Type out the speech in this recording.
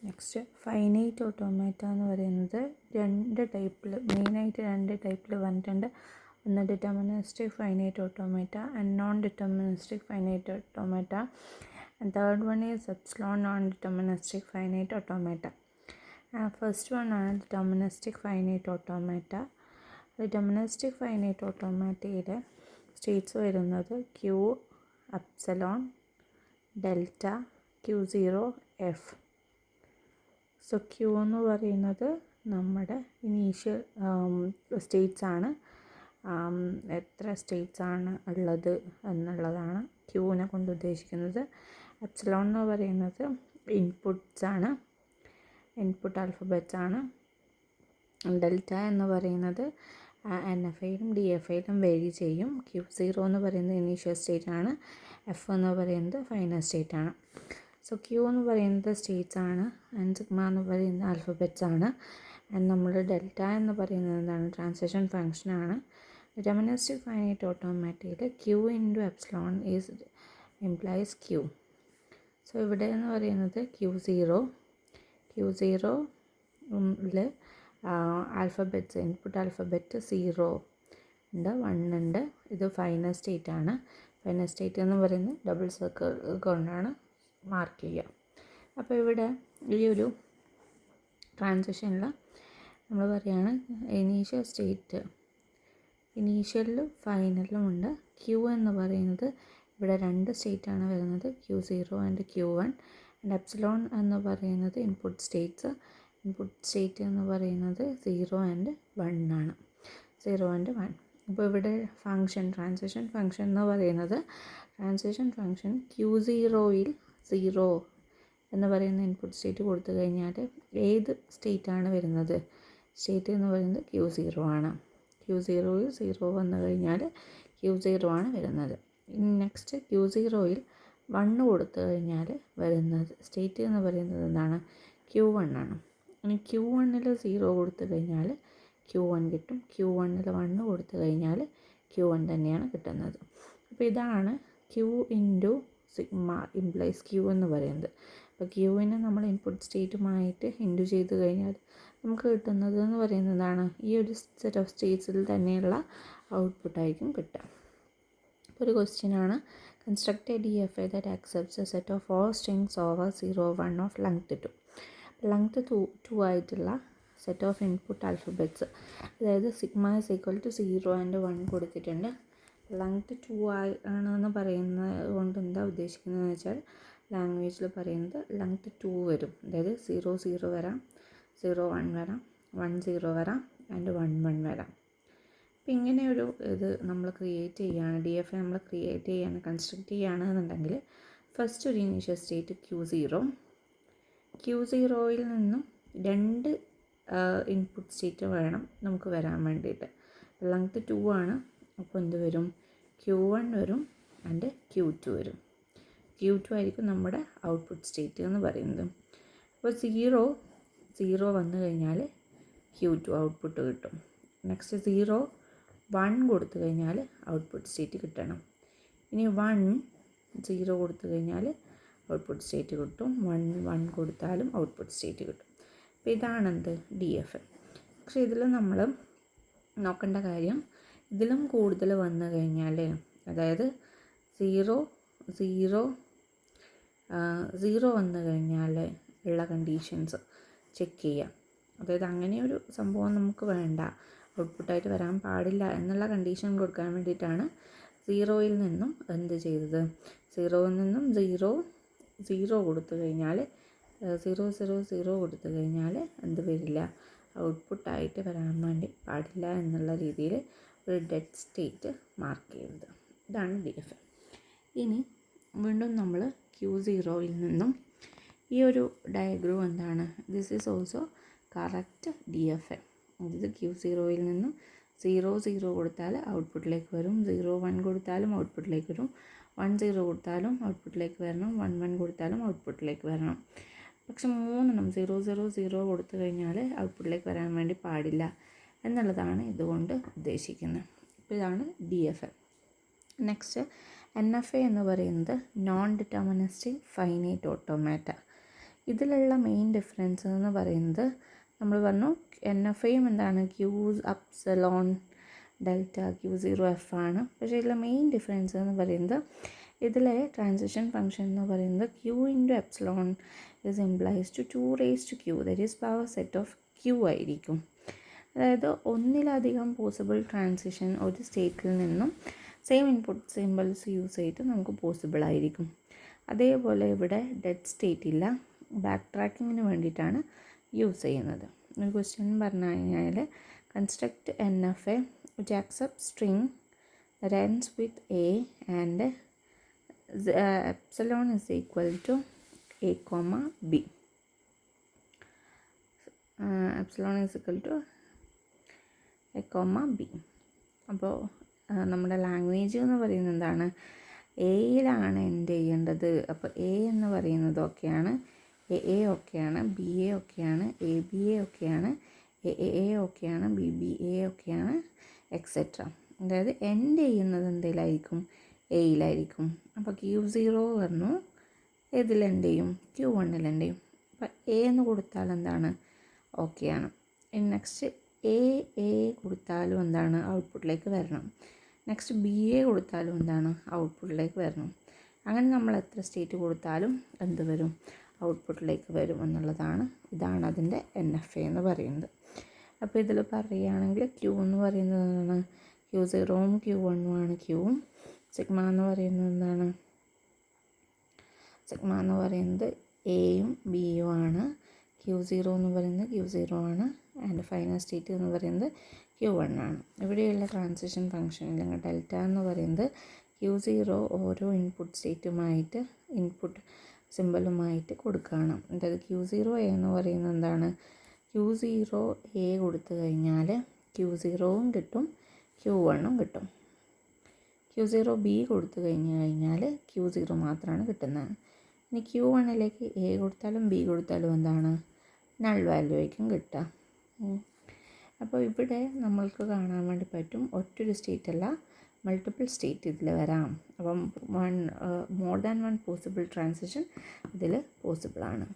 Next finite automata എന്ന് പറയുന്നത് മെയിനായിട്ട് രണ്ട് ടൈപ്പിൽ വന്നിട്ടുണ്ട്. ഒന്ന് deterministic finite automata and non deterministic finite automata, and third one is epsilon non-deterministic finite automata. First one ആണ് deterministic finite automata. deterministic finite automataയുടെ സ്റ്റേറ്റ്സ് വരുന്നത് Q, epsilon, delta, Q0, F. So Q എന്ന് പറയുന്നത് നമ്മുടെ initial States ആണ്. എത്ര States ആണ് ഉള്ളത് എന്നുള്ളതാണ് ക്യൂവിനെ കൊണ്ട് ഉദ്ദേശിക്കുന്നത്. എപ്സിലോൺ എന്ന് പറയുന്നത് ഇൻപുട്ട്സ് ആണ്, ഇൻപുട്ട് ആൽഫബറ്റ്സ് ആണ്. ഡെൽറ്റ എന്ന് പറയുന്നത് NF-യിലും DF-യിലും വേരി ചെയ്യും. Q0 എന്ന് പറയുന്നത് ഇനീഷ്യൽ സ്റ്റേറ്റ് ആണ്. F എന്ന് പറയുന്നത് ഫൈനൽ സ്റ്റേറ്റ് ആണ്. സോ ക്യൂ എന്ന് പറയുന്നത് സ്റ്റേറ്റ്സ് ആണ്, ആൻഡ് സിഗ്മ എന്ന് പറയുന്നത് ആൽഫബറ്റ്സ് ആണ്. ആൻഡ് നമ്മൾ ഡെൽറ്റ എന്ന് പറയുന്നത് എന്താണ്, ട്രാൻസിഷൻ ഫങ്ഷൻ ആണ്. ഡിറ്റർമിനിസ്റ്റിക് ഫൈനൈറ്റ് ഓട്ടോമാറ്റയിൽ Q into epsilon is implies Q. So ഇവിടെ എന്ന് പറയുന്നത് Q0യിൽ ആൽഫബറ്റ്സ്, ഇൻപുട്ട് ആൽഫബറ്റ് 0 ഉണ്ട്, 1 ഉണ്ട്. ഇത് ഫൈനൽ സ്റ്റേറ്റ് ആണ്. ഫൈനൽ സ്റ്റേറ്റ് എന്ന് പറയുന്നത് ഡബിൾ സർക്കിൾ കൊണ്ടാണ് മാർക്ക് ചെയ്യുക. അപ്പോൾ ഇവിടെ ഈ ഒരു ട്രാൻസിഷനിൽ നമ്മൾ പറയുകയാണ് ഇനീഷ്യലിലും ഫൈനലും ഉണ്ട്. ക്യൂ എന്ന് പറയുന്നത് ഇവിടെ രണ്ട് സ്റ്റേറ്റാണ് വരുന്നത്, Q0 and Q1. And epsilon എന്ന് പറയുന്നത് ഇൻപുട്ട് സ്റ്റേറ്റ് എന്ന് പറയുന്നത് 0 ആൻഡ് 1 ആണ്, 0 ആൻഡ് 1. അപ്പോൾ ഇവിടെ ട്രാൻസിഷൻ ഫങ്ഷൻ എന്ന് പറയുന്നത്, ട്രാൻസിഷൻ ഫങ്ഷൻ Q0യിൽ 0 എന്ന് പറയുന്ന ഇൻപുട്ട് സ്റ്റേറ്റ് കൊടുത്തു കഴിഞ്ഞാൽ ഏത് സ്റ്റേറ്റാണ് വരുന്നത്, സ്റ്റേറ്റ് എന്ന് പറയുന്നത് Q0 ആണ്. Q0യിൽ 0 വന്നു കഴിഞ്ഞാൽ Q0 ആണ് വരുന്നത്. നെക്സ്റ്റ് Q0യിൽ 1 കൊടുത്തു കഴിഞ്ഞാൽ വരുന്നത് സ്റ്റേറ്റ് എന്ന് പറയുന്നത് എന്താണ്, Q1 ആണ്. ഇനി Q1ൽ 0 കൊടുത്തു കഴിഞ്ഞാൽ Q1 കിട്ടും, Q1ൽ 1 കൊടുത്തു കഴിഞ്ഞാൽ Q1 തന്നെയാണ് കിട്ടുന്നത്. അപ്പോൾ ഇതാണ് Q into sigma implies Q എന്ന് പറയുന്നത്. അപ്പോൾ ക്യൂവിനെ നമ്മൾ ഇൻപുട്ട് സ്റ്റേറ്റുമായിട്ട് ഇൻറ്റു ചെയ്ത് കഴിഞ്ഞാൽ നമുക്ക് കിട്ടുന്നത് എന്ന് പറയുന്നതാണ് ഈ ഒരു സെറ്റ് ഓഫ് സ്റ്റേറ്റ്സിൽ തന്നെയുള്ള ഔട്ട്പുട്ടായിരിക്കും കിട്ടുക. അപ്പോൾ ഒരു ക്വസ്റ്റ്യനാണ്, construct a DFA that accepts a set of 4 strings over 0, 1 of length 2. Length 2 ആയിട്ടുള്ള സെറ്റ് ഓഫ് ഇൻപുട്ട് ആൽഫബറ്റ്സ്, അതായത് sigma is equal to 0 and 1 കൊടുത്തിട്ടുണ്ട്. ലെങ്ത് 2 ആണെന്ന് പറയുന്നത് കൊണ്ട് എന്താ ഉദ്ദേശിക്കുന്നതെന്ന് വെച്ചാൽ, ലാംഗ്വേജിൽ പറയുന്നത് ലെങ്ത് 2 വരും. അതായത് 0 0 വരാം, 0 1 വരാം, 1 0 വരാം, ആൻഡ് 1 1 വരാം. അപ്പം ഇങ്ങനെയൊരു ഇത് നമ്മൾ ക്രിയേറ്റ് ചെയ്യുകയാണ്, DFA നമ്മൾ ക്രിയേറ്റ് ചെയ്യുകയാണ്, കൺസ്ട്രക്റ്റ് ചെയ്യുകയാണെന്നുണ്ടെങ്കിൽ ഫസ്റ്റ് ഒരു ഇനീഷ്യൽ സ്റ്റേറ്റ് Q0യിൽ നിന്നും 2 ഇൻപുട്ട് സ്റ്റേറ്റ് വേണം നമുക്ക് വരാൻ വേണ്ടിയിട്ട്. ലെങ്ത് 2 ആണ്, അപ്പോൾ എന്ത് വരും, Q1 വരും ആൻഡ് Q2 വരും. Q2 ആയിരിക്കും നമ്മുടെ ഔട്ട്പുട്ട് സ്റ്റേറ്റ് എന്ന് പറയുന്നത്. അപ്പോൾ 0 വന്നു കഴിഞ്ഞാൽ Q2 ഔട്ട്പുട്ട് കിട്ടും. നെക്സ്റ്റ് 0 1 കൊടുത്തു കഴിഞ്ഞാൽ ഔട്ട്പുട്ട് സ്റ്റേറ്റ് കിട്ടണം. ഇനി 1 0 കൊടുത്തു കഴിഞ്ഞാൽ ഔട്ട്പുട്ട് സ്റ്റേറ്റ് കിട്ടും, 1 1 കൊടുത്താലും ഔട്ട്പുട്ട് സ്റ്റേറ്റ് കിട്ടും. അപ്പോൾ ഇതാണെന്ത് DFA. പക്ഷേ ഇതിൽ നമ്മൾ നോക്കേണ്ട കാര്യം, ഇതിലും കൂടുതൽ വന്നു കഴിഞ്ഞാൽ, അതായത് 0 വന്നു കഴിഞ്ഞാൽ ഉള്ള കണ്ടീഷൻസ് ചെക്ക് ചെയ്യാം. അതായത് അങ്ങനെയൊരു സംഭവം നമുക്ക് വേണ്ട, ഔട്ട്പുട്ടായിട്ട് വരാൻ പാടില്ല എന്നുള്ള കണ്ടീഷൻ കൊടുക്കാൻ വേണ്ടിയിട്ടാണ് 0യിൽ നിന്നും എന്ത് ചെയ്തത്, 0യിൽ നിന്നും 0 കൊടുത്തു കഴിഞ്ഞാൽ 0 കൊടുത്തു കഴിഞ്ഞാൽ എന്ത് വരില്ല, ഔട്ട്പുട്ടായിട്ട് വരാൻ വേണ്ടി പാടില്ല എന്നുള്ള രീതിയിൽ ഒരു ഡെഡ് സ്റ്റേറ്റ് മാർക്ക് ചെയ്തത്. ഇതാണ് DFA. ഇനി വീണ്ടും നമ്മൾ Q0യിൽ നിന്നും ഈ ഒരു ഡയഗ്രം എന്താണ്, this is also correct DFA. അതായത് Q0യിൽ നിന്നും 0 0 കൊടുത്താൽ ഔട്ട്പുട്ടിലേക്ക് വരും, 0 1 കൊടുത്താലും ഔട്ട്പുട്ടിലേക്ക് വരും, 1 0 കൊടുത്താലും ഔട്ട്പുട്ടിലേക്ക് വരണം, 1 1 കൊടുത്താലും ഔട്ട്പുട്ടിലേക്ക് വരണം. പക്ഷെ 3 0 0 0 കൊടുത്തു കഴിഞ്ഞാൽ ഔട്ട്പുട്ടിലേക്ക് വരാൻ വേണ്ടി പാടില്ല എന്നുള്ളതാണ് ഇതുകൊണ്ട് ഉദ്ദേശിക്കുന്നത്. അപ്പോൾ ഇതാണ് DFA. നെക്സ്റ്റ് NFA എന്ന് പറയുന്നത് നോൺ ഡിറ്റർമിനിസ്റ്റിക് ഫൈനൈറ്റ് ഓട്ടോമാറ്റ. ഇതിലുള്ള മെയിൻ ഡിഫറൻസ് എന്ന് പറയുന്നത് നമ്മൾ പറഞ്ഞു NFAയും എന്താണ് ക്യൂസ് അപ്സലോൺ ഡെൽറ്റ Q0F ആണ്. പക്ഷേ ഇതിലെ മെയിൻ ഡിഫറൻസ് എന്ന് പറയുന്നത് ഇതിലെ ട്രാൻസിഷൻ ഫംഗ്ഷൻ എന്ന് പറയുന്നത് Q into epsilon is implies to 2 that is power set of Q ആയിരിക്കും. അതായത് ഒന്നിലധികം പോസിബിൾ ട്രാൻസിഷൻ ഒരു സ്റ്റേറ്റിൽ നിന്നും സെയിം ഇൻപുട്ട് സിമ്പിൾസ് യൂസ് ചെയ്തിട്ട് നമുക്ക് പോസിബിൾ ആയിരിക്കും. അതേപോലെ ഇവിടെ ഡെഡ് സ്റ്റേറ്റ് ഇല്ല, ബാക്ക് ട്രാക്കിങ്ങിന് വേണ്ടിയിട്ടാണ് യൂസ് ചെയ്യുന്നത്. ഒരു ക്വസ്റ്റ്യൻ പറഞ്ഞു കഴിഞ്ഞാൽ construct NFA which accepts string that ends with A and epsilon is equal to A, B. Epsilon is equal to A, B. അപ്പോൾ നമ്മുടെ ലാംഗ്വേജ് എന്ന് പറയുന്നത് എന്താണ്, എയിലാണ് എൻഡ് ചെയ്യേണ്ടത്. അപ്പോൾ എ എന്ന് പറയുന്നത് ഓക്കെയാണ്, എ ഓക്കെയാണ്, BA ഓക്കെയാണ്, ABA ഓക്കെയാണ്, AAA ഓക്കെയാണ്, BBA ഒക്കെയാണ്, എക്സെട്ര. അതായത് എൻഡ് ചെയ്യുന്നത് എന്തിലായിരിക്കും, എയിലായിരിക്കും. അപ്പോൾ Q0 പറഞ്ഞു ഏതിൽ എൻഡ് ചെയ്യും, Q1 എൻഡ് ചെയ്യും. അപ്പോൾ എ എന്ന് കൊടുത്താൽ എന്താണ്, ഓക്കെയാണ്. നെക്സ്റ്റ് എ കൊടുത്താലും എന്താണ്, ഔട്ട്പുട്ടിലേക്ക് വരണം. നെക്സ്റ്റ് BA കൊടുത്താലും എന്താണ്, ഔട്ട്പുട്ടിലേക്ക് വരണം. അങ്ങനെ നമ്മൾ എത്ര സ്റ്റേറ്റ് കൊടുത്താലും എന്ത് വരും, ഔട്ട്പുട്ടിലേക്ക് വരും എന്നുള്ളതാണ്. ഇതാണ് അതിൻ്റെ NFA എന്ന് പറയുന്നത്. അപ്പോൾ ഇതിൽ പറയുകയാണെങ്കിൽ Q എന്ന് പറയുന്നത് എന്താണ്, Q0ഉം Q1ഉം ആണ്. Qവും സിഗ്മ എന്ന് പറയുന്നത് എന്താണ്, സിഗ്മ എന്ന് പറയുന്നത് Aയും Bയും ആണ്. Q0 എന്ന് പറയുന്നത് Q0 ആണ്. ആൻഡ് ഫൈനൽ സ്റ്റേറ്റ് എന്ന് പറയുന്നത് Q1 ആണ്. ഇവിടെയുള്ള ട്രാൻസിഷൻ ഫംഗ്ഷൻ അല്ലെങ്കിൽ ഡെൽറ്റ എന്ന് പറയുന്നത് Q0 ഓരോ ഇൻപുട്ട് സ്റ്റേറ്റുമായിട്ട് ഇൻപുട്ട് സിമ്പലുമായിട്ട് കൊടുക്കുകയാണ്. അതായത് Q0A എന്ന് പറയുന്നത് എന്താണ്, Q0A കൊടുത്തു കഴിഞ്ഞാൽ Q0ഉം കിട്ടും, Q1ഉം കിട്ടും. Q0B കൊടുത്തു കഴിഞ്ഞാൽ Q0 മാത്രമാണ് കിട്ടുന്നത്. ഇനി Q1ലേക്ക് A കൊടുത്താലും B കൊടുത്താലും എന്താണ്, നൾ വാല്യൂ ആയിരിക്കും കിട്ടുക. അപ്പോൾ ഇവിടെ നമ്മൾക്ക് കാണാൻ വേണ്ടി പറ്റും ഒറ്റൊരു സ്റ്റേറ്റ് അല്ല, മൾട്ടിപ്പിൾ സ്റ്റേറ്റ് ഇതിൽ വരാം. അപ്പം more than one possible transition ഇതിൽ പോസിബിളാണ്.